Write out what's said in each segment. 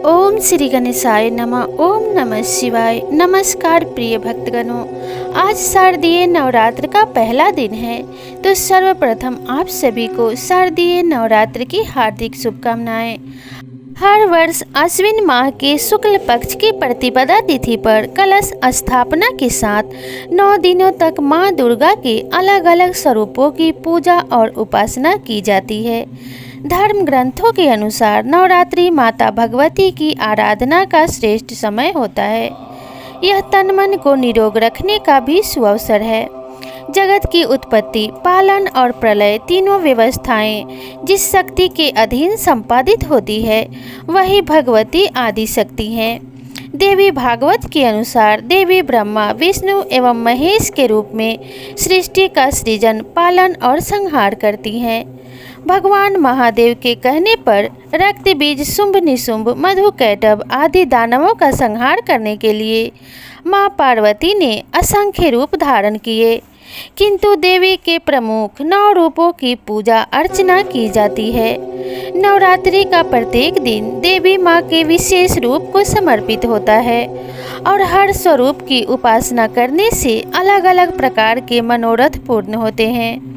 ओम श्री गणेशाय नमः। ओम नमः शिवाय। नमस्कार प्रिय भक्तगणों, आज शारदीय नवरात्र का पहला दिन है, तो सर्वप्रथम आप सभी को शारदीय नवरात्र की हार्दिक शुभकामनाएं। हर वर्ष आश्विन माह के शुक्ल पक्ष की प्रतिपदा तिथि पर कलश स्थापना के साथ 9 दिनों तक मां दुर्गा के अलग अलग स्वरूपों की पूजा और उपासना की जाती है। धर्म ग्रंथों के अनुसार नवरात्रि माता भगवती की आराधना का श्रेष्ठ समय होता है। यह तन मन को निरोग रखने का भी सुअवसर है। जगत की उत्पत्ति, पालन और प्रलय तीनों व्यवस्थाएं जिस शक्ति के अधीन संपादित होती है वही भगवती आदि शक्ति हैं। देवी भागवत के अनुसार देवी ब्रह्मा, विष्णु एवं महेश के रूप में सृष्टि का सृजन, पालन और संहार करती हैं। भगवान महादेव के कहने पर रक्त बीज, शुंभ निशुंभ, मधु कैटभ आदि दानवों का संहार करने के लिए मां पार्वती ने असंख्य रूप धारण किए, किंतु देवी के प्रमुख 9 रूपों की पूजा अर्चना की जाती है। नवरात्रि का प्रत्येक दिन देवी मां के विशेष रूप को समर्पित होता है और हर स्वरूप की उपासना करने से अलग अलग प्रकार के मनोरथ पूर्ण होते हैं।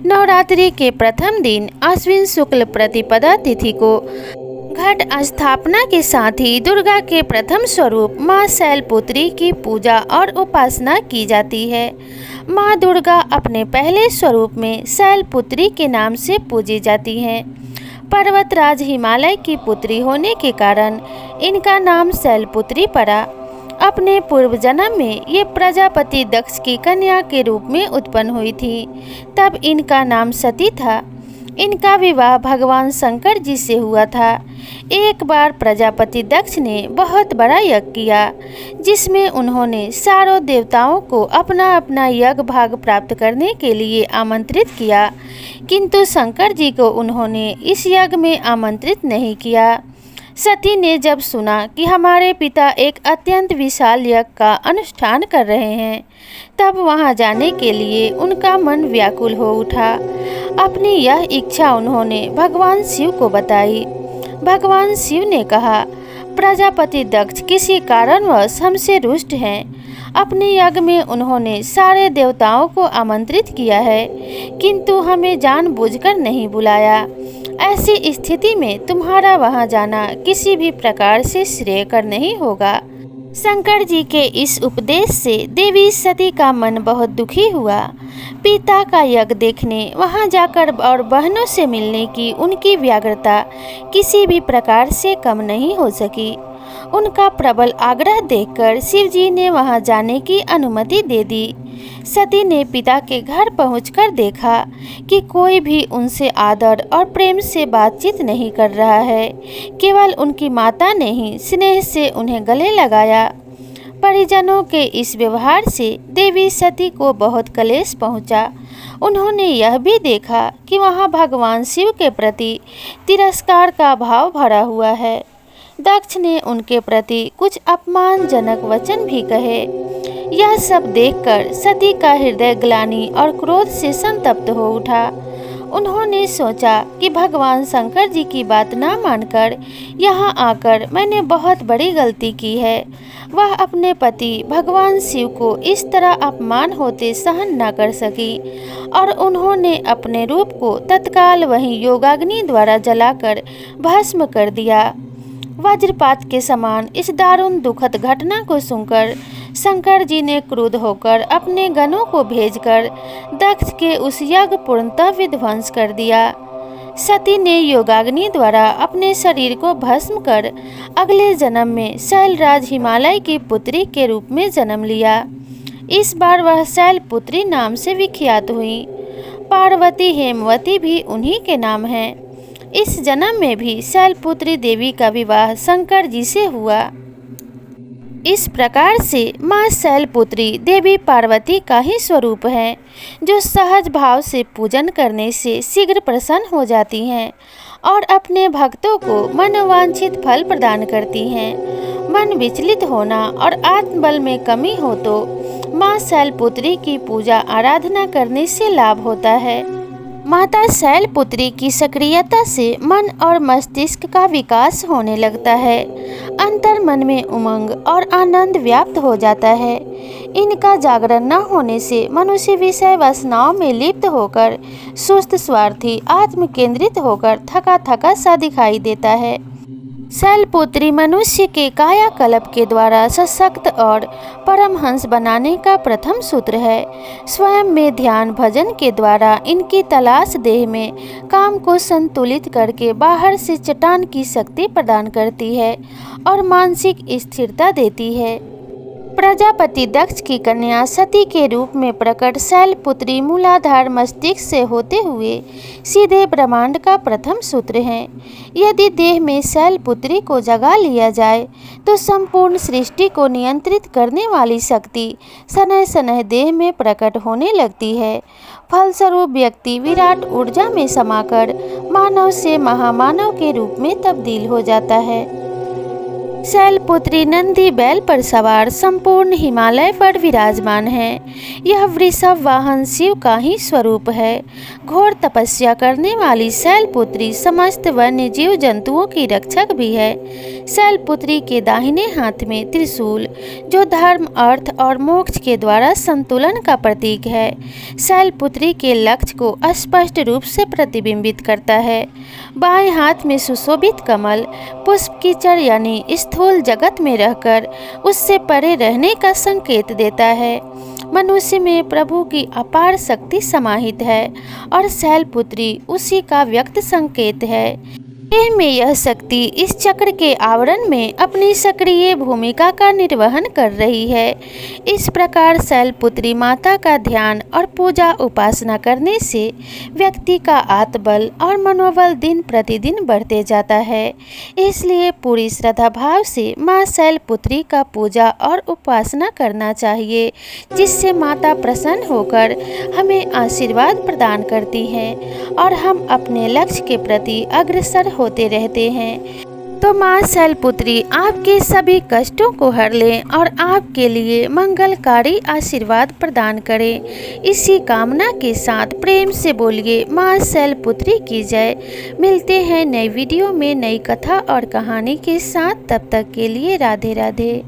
नवरात्रि के प्रथम दिन आश्विन शुक्ल प्रतिपदा तिथि को घट स्थापना के साथ ही दुर्गा के प्रथम स्वरूप मां शैलपुत्री की पूजा और उपासना की जाती है। मां दुर्गा अपने पहले स्वरूप में शैलपुत्री के नाम से पूजी जाती हैं। पर्वतराज हिमालय की पुत्री होने के कारण इनका नाम शैलपुत्री पड़ा। अपने पूर्व जन्म में ये प्रजापति दक्ष की कन्या के रूप में उत्पन्न हुई थी, तब इनका नाम सती था। इनका विवाह भगवान शंकर जी से हुआ था। एक बार प्रजापति दक्ष ने बहुत बड़ा यज्ञ किया, जिसमें उन्होंने सारों देवताओं को अपना अपना यज्ञ भाग प्राप्त करने के लिए आमंत्रित किया, किंतु शंकर जी को उन्होंने इस यज्ञ में आमंत्रित नहीं किया। सती ने जब सुना कि हमारे पिता एक अत्यंत विशाल यज्ञ का अनुष्ठान कर रहे हैं, तब वहां जाने के लिए उनका मन व्याकुल हो उठा। अपनी यह इच्छा उन्होंने भगवान शिव को बताई। भगवान शिव ने कहा, प्रजापति दक्ष किसी कारणवश हमसे रुष्ट हैं। अपने यज्ञ में उन्होंने सारे देवताओं को आमंत्रित किया है, किंतु हमें जानबूझकर नहीं बुलाया। ऐसी स्थिति में तुम्हारा वहां जाना किसी भी प्रकार से श्रेयकर नहीं होगा। शंकर जी के इस उपदेश से देवी सती का मन बहुत दुखी हुआ। पिता का यज्ञ देखने वहां जाकर और बहनों से मिलने की उनकी व्यग्रता किसी भी प्रकार से कम नहीं हो सकी। उनका प्रबल आग्रह देखकर शिवजी ने वहां जाने की अनुमति दे दी। सती ने पिता के घर पहुंचकर देखा कि कोई भी उनसे आदर और प्रेम से बातचीत नहीं कर रहा है। केवल उनकी माता ने ही स्नेह से उन्हें गले लगाया। परिजनों के इस व्यवहार से देवी सती को बहुत क्लेश पहुंचा। उन्होंने यह भी देखा कि वहां भगवान शिव के प्रति तिरस्कार का भाव भरा हुआ है। दक्ष ने उनके प्रति कुछ अपमानजनक वचन भी कहे। यह सब देखकर सती का हृदय ग्लानि और क्रोध से संतप्त हो उठा। उन्होंने सोचा कि भगवान शंकर जी की बात ना मानकर यहाँ आकर मैंने बहुत बड़ी गलती की है। वह अपने पति भगवान शिव को इस तरह अपमान होते सहन न कर सकी और उन्होंने अपने रूप को तत्काल वहीं योगाग्नि द्वारा जलाकर भस्म कर दिया। वज्रपात के समान इस दारुण दुखद घटना को सुनकर शंकर जी ने क्रुद्ध होकर अपने गणों को भेजकर दक्ष के उस यज्ञ पूर्णतः विध्वंस कर दिया। सती ने योगाग्नि द्वारा अपने शरीर को भस्म कर अगले जन्म में शैलराज हिमालय की पुत्री के रूप में जन्म लिया। इस बार वह शैलपुत्री नाम से विख्यात हुई। पार्वती, हेमवती भी उन्हीं के नाम हैं। इस जन्म में भी शैलपुत्री देवी का विवाह शंकर जी से हुआ। इस प्रकार से मां शैलपुत्री देवी पार्वती का ही स्वरूप है, जो सहज भाव से पूजन करने से शीघ्र प्रसन्न हो जाती हैं और अपने भक्तों को मनोवांछित फल प्रदान करती हैं। मन विचलित होना और आत्मबल में कमी हो तो मां शैलपुत्री की पूजा आराधना करने से लाभ होता है। माता शैलपुत्री की सक्रियता से मन और मस्तिष्क का विकास होने लगता है। अंतर मन में उमंग और आनंद व्याप्त हो जाता है। इनका जागरण न होने से मनुष्य विषय वासनाओं में लिप्त होकर सुस्त, स्वार्थी, आत्म केंद्रित होकर थका थका सा दिखाई देता है। शैलपुत्री मनुष्य के कायाकल्प के द्वारा सशक्त और परमहंस बनाने का प्रथम सूत्र है। स्वयं में ध्यान भजन के द्वारा इनकी तलाश देह में काम को संतुलित करके बाहर से चट्टान की शक्ति प्रदान करती है और मानसिक स्थिरता देती है। प्रजापति दक्ष की कन्या सती के रूप में प्रकट शैलपुत्री मूलाधार मस्तिष्क से होते हुए सीधे ब्रह्मांड का प्रथम सूत्र है। यदि देह में शैलपुत्री को जगा लिया जाए तो संपूर्ण सृष्टि को नियंत्रित करने वाली शक्ति शनैः शनैः देह में प्रकट होने लगती है। फलस्वरूप व्यक्ति विराट ऊर्जा में समाकर मानव से महामानव के रूप में तब्दील हो जाता है। शैलपुत्री नंदी बैल पर सवार संपूर्ण हिमालय पर विराजमान है। यह वृषभ वाहन शिव का ही स्वरूप है। घोर तपस्या करने वाली शैलपुत्री समस्त वन्य जीव जंतुओं की रक्षक भी है। शैलपुत्री के दाहिने हाथ में त्रिशूल, जो धर्म, अर्थ और मोक्ष के द्वारा संतुलन का प्रतीक है, शैलपुत्री के लक्ष्य को स्पष्ट रूप से प्रतिबिंबित करता है। बाएं हाथ में सुशोभित कमल पुष्प कीचड़ यानी स्थूल जगत में रहकर उससे परे रहने का संकेत देता है। मनुष्य में प्रभु की अपार शक्ति समाहित है और शैलपुत्री उसी का व्यक्त संकेत है। देह में यह शक्ति इस चक्र के आवरण में अपनी सक्रिय भूमिका का निर्वहन कर रही है। इस प्रकार शैलपुत्री माता का ध्यान और पूजा उपासना करने से व्यक्ति का आत्मबल और मनोबल दिन प्रतिदिन बढ़ते जाता है। इसलिए पूरी श्रद्धा भाव से माँ शैलपुत्री का पूजा और उपासना करना चाहिए, जिससे माता प्रसन्न होकर हमें आशीर्वाद प्रदान करती हैं और हम अपने लक्ष्य के प्रति अग्रसर होते रहते हैं। तो माँ शैलपुत्री आपके सभी कष्टों को हर लें और आपके लिए मंगलकारी आशीर्वाद प्रदान करें। इसी कामना के साथ प्रेम से बोलिए माँ शैलपुत्री की जय। मिलते हैं नई वीडियो में नई कथा और कहानी के साथ। तब तक के लिए राधे राधे।